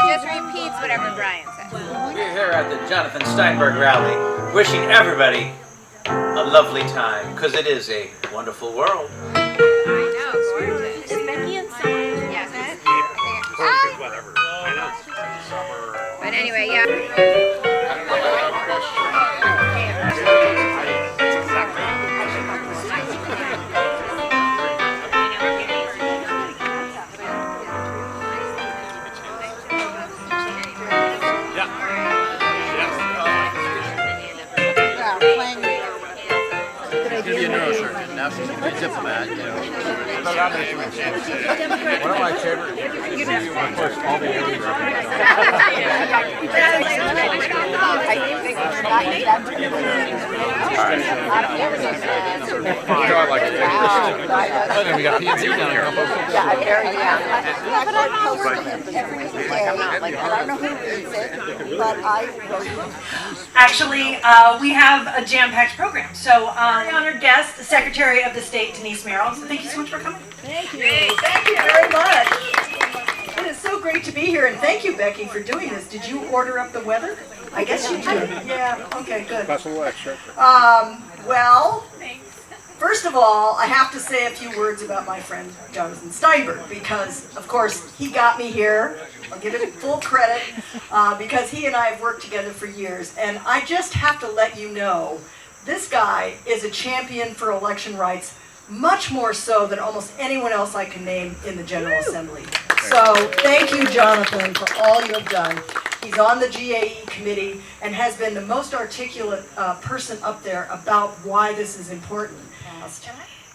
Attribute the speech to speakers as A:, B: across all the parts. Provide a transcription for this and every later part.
A: just repeats whatever Brian said.
B: We're here at the Jonathan Steinberg rally, wishing everybody a lovely time, because it is a wonderful world.
A: I know, gorgeous.
C: Is Becky inside?
A: Yes.
D: Whatever. I know.
A: But anyway, yeah.
D: She's a neurosurgeon. Now she's a diplomat. You know. One of my favorite. Of course, all the areas. And we got PNC down here.
E: Actually, we have a jam-packed program. So, honored guest, the Secretary of the State, Denise Merrill. So thank you so much for coming.
F: Thank you. Thank you very much. It is so great to be here, and thank you, Becky, for doing this. Did you order up the weather? I guess you did. Yeah, okay, good.
D: That's a little extra.
F: Well, first of all, I have to say a few words about my friend Jonathan Steinberg, because, of course, he got me here. I'll give him full credit, because he and I have worked together for years. And I just have to let you know, this guy is a champion for election rights, much more so than almost anyone else I can name in the General Assembly. So thank you, Jonathan, for all you have done. He's on the GAE committee and has been the most articulate person up there about why this is important.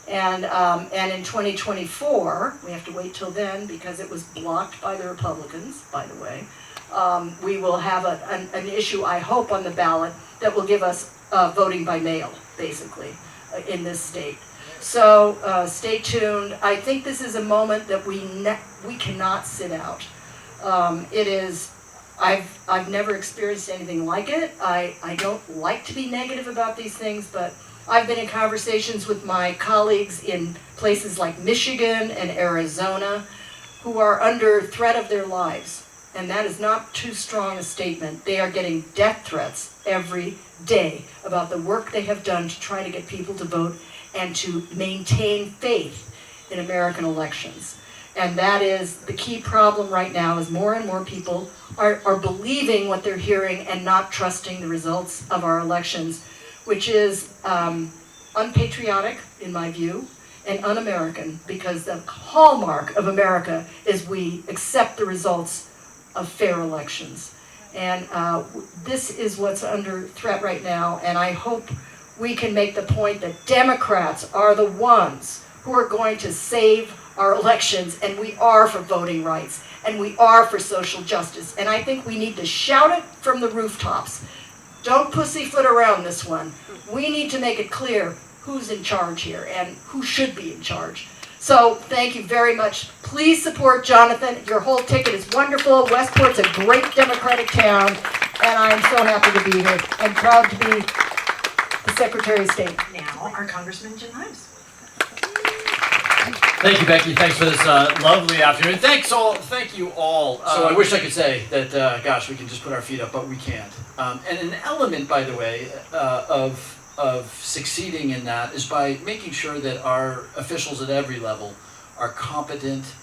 F: And in 2024, we have to wait till then because it was blocked by the Republicans, by the way. We will have an issue, I hope, on the ballot that will give us voting by mail, basically, in this state. So stay tuned. I think this is a moment that we cannot sit out. It is. I've never experienced anything like it. I don't like to be negative about these things, but I've been in conversations with my colleagues in places like Michigan and Arizona who are under threat of their lives. And that is not too strong a statement. They are getting death threats every day about the work they have done to try to get people to vote and to maintain faith in American elections. And that is the key problem right now, is more and more people are believing what they're hearing and not trusting the results of our elections, which is unpatriotic, in my view, and un-American, because the hallmark of America is we accept the results of fair elections. And this is what's under threat right now, and I hope we can make the point that Democrats are the ones who are going to save our elections, and we are for voting rights, and we are for social justice. And I think we need to shout it from the rooftops. Don't pussyfoot around this one. We need to make it clear who's in charge here and who should be in charge. So thank you very much. Please support Jonathan. Your whole ticket is wonderful. Westport's a great Democratic town, and I'm so happy to be here and proud to be the Secretary of State.
E: Now, our Congressman Jim Himes.
G: Thank you, Becky. Thanks for this lovely afternoon. Thank you all. So I wish I could say that, gosh, we can just put our feet up, but we can't. And an element, by the way, of succeeding in that is by making sure that our officials at every level are competent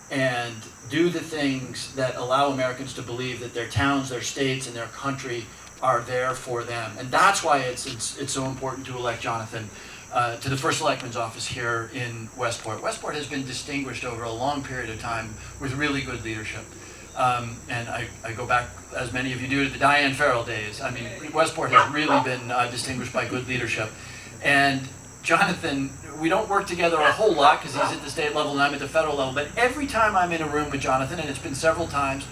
G: and do the things that allow Americans to believe that their towns, their states, and their country are there for them. And that's why it's so important to elect Jonathan to the First Selectmen's office here in Westport. Westport has been distinguished over a long period of time with really good leadership. And I go back, as many of you do, to the Diane Farrell days. I mean, Westport has really been distinguished by good leadership. And Jonathan, we don't work together a whole lot because he's at the state level and I'm at the federal level, but every time I'm in a room with Jonathan, and it's been several times,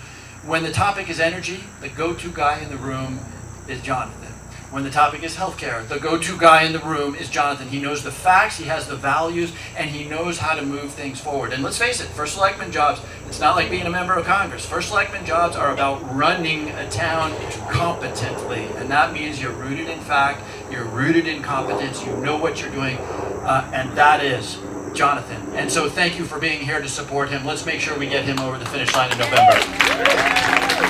G: when the topic is energy, the go-to guy in the room is Jonathan. When the topic is healthcare, the go-to guy in the room is Jonathan. He knows the facts, he has the values, and he knows how to move things forward. And let's face it, First Selectman jobs, it's not like being a member of Congress. First Selectman jobs are about running a town competently. And that means you're rooted in fact, you're rooted in competence, you know what you're doing, and that is Jonathan. And so thank you for being here to support him. Let's make sure we get him over the finish line in November.